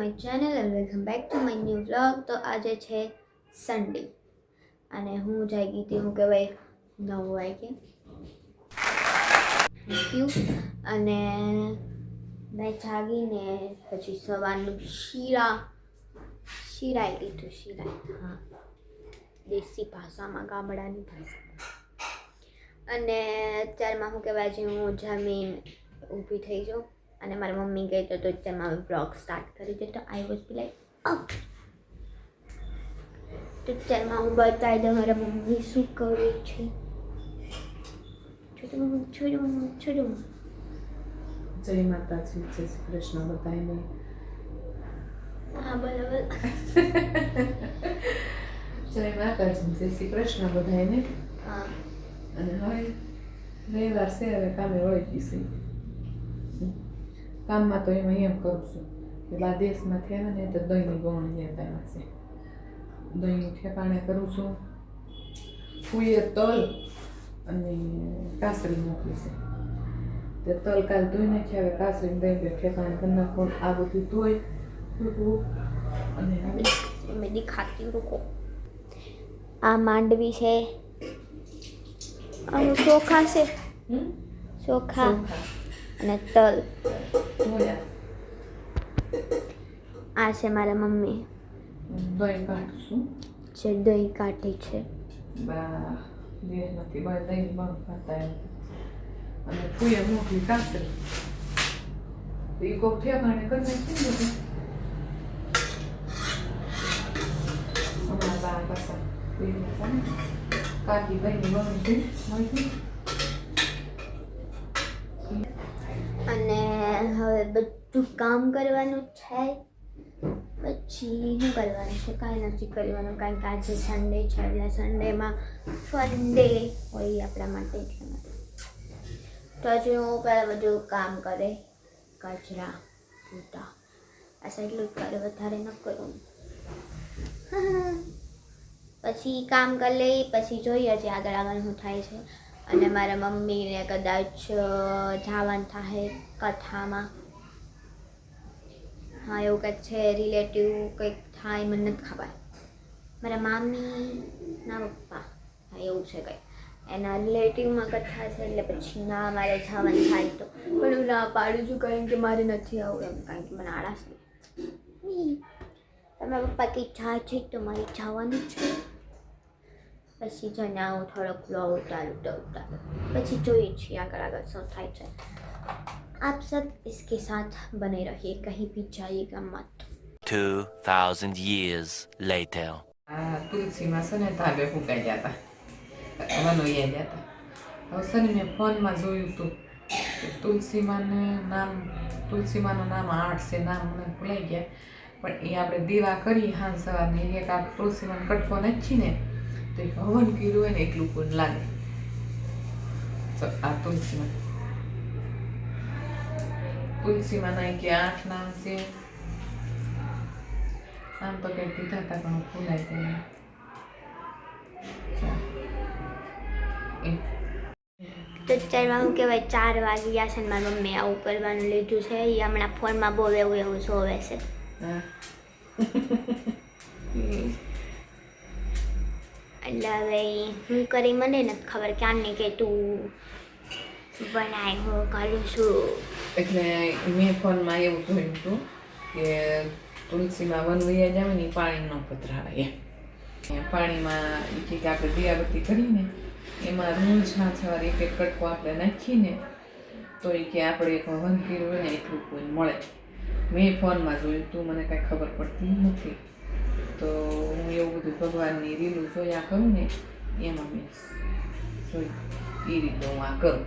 My channel and welcome back to my new vlog. તો આજે છે સન્ડે અને હું જાગી હતી, હું કહેવાય 9 વાગે અને મેં જાગીને પછી સવારનું શીરાઈ લીધું. હા, દેશી ભાષામાં, ગામડાની ભાષામાં. અને અત્યારમાં હું કહેવાય છે, હું જમીન ઊભી થઈ જાઉં અને મારી મમ્મી કહે તો અત્યારમાં અમે બ્લોગ સ્ટાર્ટ કરી દે. તો આઈ વોઝ બી લાઈક તો અત્યારમાં હું બતાવી દઉં મારા મમ્મી શું કરે છે. છોડું જય માતાજી, જય શ્રી કૃષ્ણ બધાને. હા બરાબર. જય માતાજી, જય શ્રી કૃષ્ણ બધાને. હા, અને હવે રવિવાર છે, હવે કામે વળી છે. કામમાં તો એમાં એમ કરું છું, પેલા દેશમાંથી આવે ને તો દહીંની ગોળણી લેતા છે. દહીંનું ઠેકાણે કરું છું. ફૂઈએ તલ અને કાસરી મોકલી છે. તે તલ કાલ ધોઈ નાખ્યા, હવે કાસરી દહીં ઠેકાણે કરી નાખો. આ બધું ધોઈ અને મેં દિખાતી રૂકો. આ માંડવી છે, આનું ચોખા છે, ચોખા અને તલ. આ છે મારા મમ્મી દહીં કાઢું છું. જે દહીં કાઢે છે. બા દેશમાંથી બહાર દહીં બંધ ખાતા એમ. અને ફૂઈએ મોકલી કાસરી તો એ કોક ઠેકાણે કરી નાખી ને બધું. હમણાં બા પાછા કાકી દહીંની ગોળણી મળતી. અને હવે બધું કામ કરવાનું છે. પછી શું કરવાનું છે? કાંઈ નથી કરવાનું, કારણ કે આજે સન્ડે છે એટલે સન્ડેમાં ફન ડે હોય આપણા માટે. એટલા માટે તો હજી હું પહેલાં બધું કામ કરે, કચરા પૂતા આ એટલું જ કરે, વધારે ન કરું. પછી કામ કરી લઈ, પછી જોઈએ છે આગળ શું થાય છે. અને મારા મમ્મીને કદાચ જવાનું થાય કથામાં. હા, એવું કંઈક છે, રિલેટિવ કંઈક થાય, મને નથી ખબર. મારા મામીના પપ્પા, હા એવું છે કંઈક, એના રિલેટિવમાં કથા છે. એટલે પછી ના મારે જવાનું થાય તો પણ હું ના પાડું છું, કારણ કે મારે નથી આવું એમ, કારણ કે મને આળસ નહીં. તમારા પપ્પા કંઈક જાય છે તો મારે જવાનું છે. પછી જઈને આવું, થોડોક બ્લોગ ઉતારું પછી જોઈએ છીએ આગળ શું થાય છે. आप सब इसके साथ बने रहिए, कहीं भी जाइएगा मत. 2000 years later. આ તુલસીમાં છે ને ધાબે ફૂંકાઈ ગયા હતા, વનોઈ ગયા હતા. હવે છે ને મેં ફોનમાં જોયું હતું કે તુલસીમાનું નામ 8 છે, નામ મને ભૂલાઈ ગયા. પણ એ આપણે દીવા કરી હાંજ સવારની, એક આપણે તુલસીમાનો કટકો નાખી ને તો એ હવન કર્યું હોય ને એટલું કોઈ લાગે. આ તુલસીમાં નહીં કે 8 નામ છે. આમ તો કંઈક કીધા હતા પણ ભૂલાઈ ગયા. તો અત્યારમાં શું કહેવાય 4 વાગી ગયા છે ને મારી મમ્મી આવું કરવાનું લીધું છે. એ હમણાં ફોનમાં બહુ એવું જોવે છે. એટલે હવે હું કરી મને નથી ખબર ક્યાંની કે તું બનાય હું કરું છું. એટલે મેં ફોનમાં એવું જોયું હતું કે તુલસીમાં વનવૈયા જાવ ને પાણી ન પધરાવાય એમ. પાણીમાં કે આપણે દિયાબત્તી કરીને એમાં રોજ સવારે એક કટકો આપણે નાખીને તો એ કે આપણે એક હવન કર્યું હોય ને એટલું કોઈ મળે. મેં ફોનમાં જોયું તું, મને કાંઈ ખબર પડતી નથી. તો હું એવું બધું ભગવાનની રીલું જોયા કરું ને એમાં મેં જોયું, એ રીતે હું આ કરું.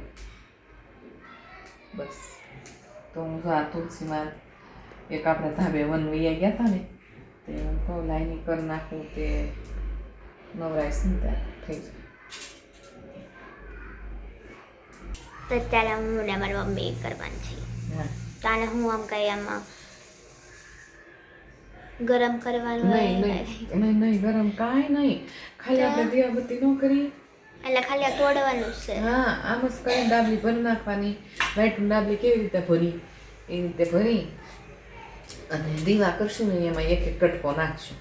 બસ તો હું આ તુલસીમાં એક આપણે ધાબે વનવૈયા ગયા હતા ને તે હું કહું લાઈની કરી નાખું, તે નવરાય ચિંતા થઈ જાય. તો અત્યારે હું ને મારી મમ્મી કરવાની છે. તાને હું આમ કઈ આમાં ગરમ કરવાનું નહીં ગરમ કાંઈ નહીં, ખાલી આપણે દીવાબત્તી ન કરી એટલે ખાલી તોડવાનું છે. હા, આમ જ કરીને ડાબલી ભરી નાખવાની. વાઈટ ડાબલી કેવી રીતે ભરી એ રીતે ભરી અને દીવા કરશું ને એમાં એક એક કટકો નાખશું.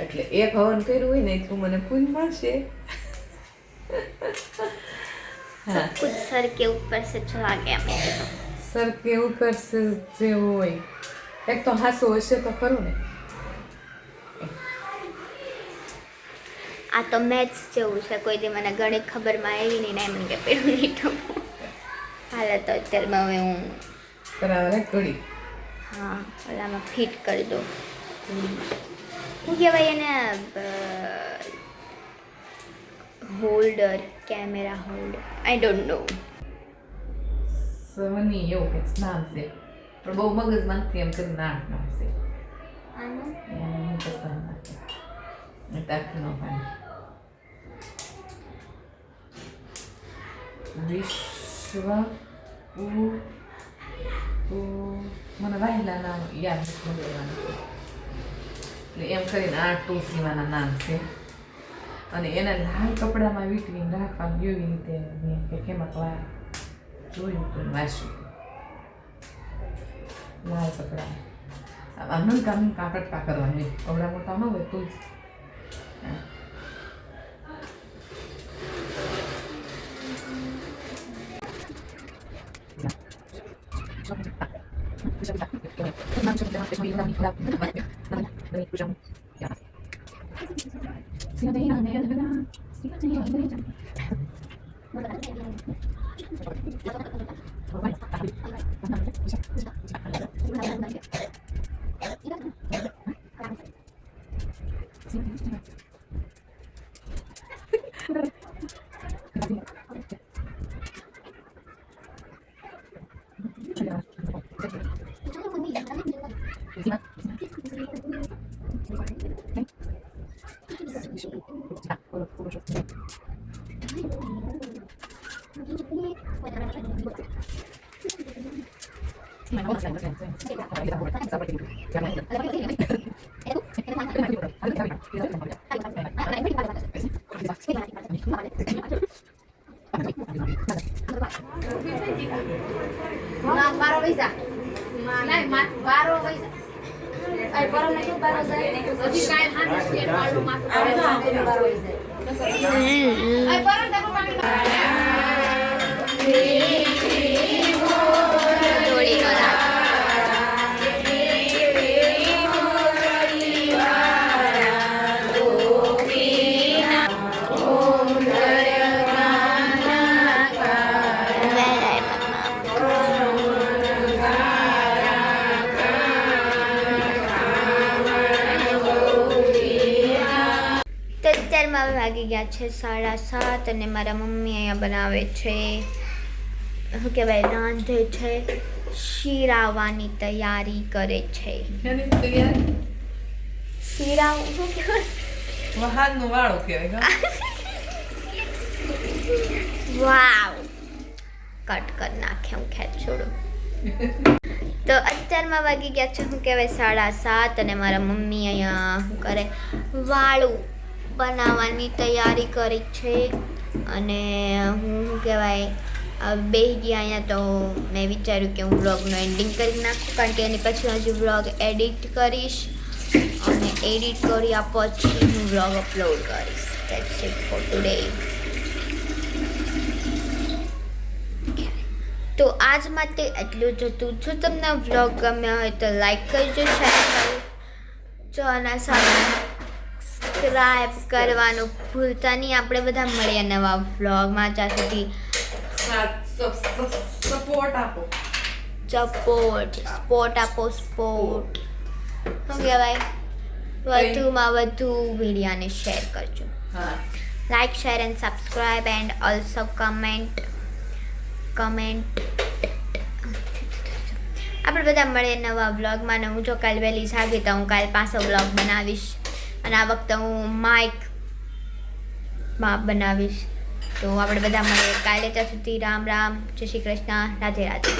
એટલે એક હવન કર્યું હોય ને એટલું મને પૂન મળશે. हाँ कुछ सर के ऊपर से चला गया मेरे तो. सर के ऊपर से जे હોય એક તો હાસો હશે તો ખરું ને. આ તો મેથ્સ જેવું છે, કોઈ દી મને ગણિત ખબરમાં આવી નહીં ને મને કે પેલું નહીં ટપો. હાલે તો અત્યારમાં હવે હું કરાવે ઘડી. હા ઓલામાં ફિટ કરી દઉં. શું કહેવાય એને? Holder, camera holder, I don't know. સવની એવું કંઈક નામ છે પણ બહુ મગજમાં નથી એમ કરીને નામ છે. આનું એનું પસંદ નથી. તારખનો પાણી વિશ્વ મને વહેલા નામ યાદ નથી બોલવાનું. એટલે એમ કરીને 8 તુલસીમાના નામ છે અને એના લાલ કપડામાં વીંટવીને રાખવાનું એવી રીતે મેં કે કેમાં જોયું હતું વાંચ્યું લાલ કપડા આમ નમકા નમકા કટકા કરવાની કપડા મોટા ન હોય તુલસી. વાગી ગયા છે 7:30 અને મારા મમ્મી અહીંયા બનાવે છે, શું કહેવાય, રાંધે છે, શીરાવાની તૈયારી કરે છે. શીરા શું કહેવાય? વહાણનો વાળો કહેવાય. વાવ, કટ કરી નાખે હું ખેંચ છોડું. તો અત્યારમાં વાગી ગયા છે, શું કહેવાય, 7:30 અને મારા મમ્મી અહીંયા શું કરે, વાળું બનાવવાની તૈયારી કરી છે. અને હું શું કહેવાય, બેસી ગયા અહીંયા. તો મેં વિચાર્યું કે હું વ્લોગનું એન્ડિંગ કરી નાખું, કારણ કે એની પછી હજુ વ્લોગ એડિટ કરીશ અને એડિટ કર્યા પછી હું વ્લોગ અપલોડ કરીશ. That's it four today. તો આજ માટે એટલું જ હતું. જો તમને વ્લોગ ગમ્યો હોય તો લાઈક કરજો, શેર કરજો અને સબસ્ક્રાઈબ કરવાનું ભૂલતા નહીં. આપણે બધા મળીએ નવા વ્લોગમાં. ત્યાં સુધી સપોર્ટ આપો. સપોર્ટ આપો. શું કહેવાય, વધુમાં વધુ વિડીયોને શેર કરજો. Like, share and subscribe and also comment. આપણે બધા મળીએ નવા વ્લોગમાં. અને હું જો કાલે વહેલી જાગી તો હું કાલે પાછો વ્લોગ બનાવીશ. અને આ વખતે હું માઇકમાં બનાવીશ. તો આપણે બધા મળીએ કાલે. ત્યાં સુધી રામ રામ, જય શ્રી કૃષ્ણ, રાધે રાધે.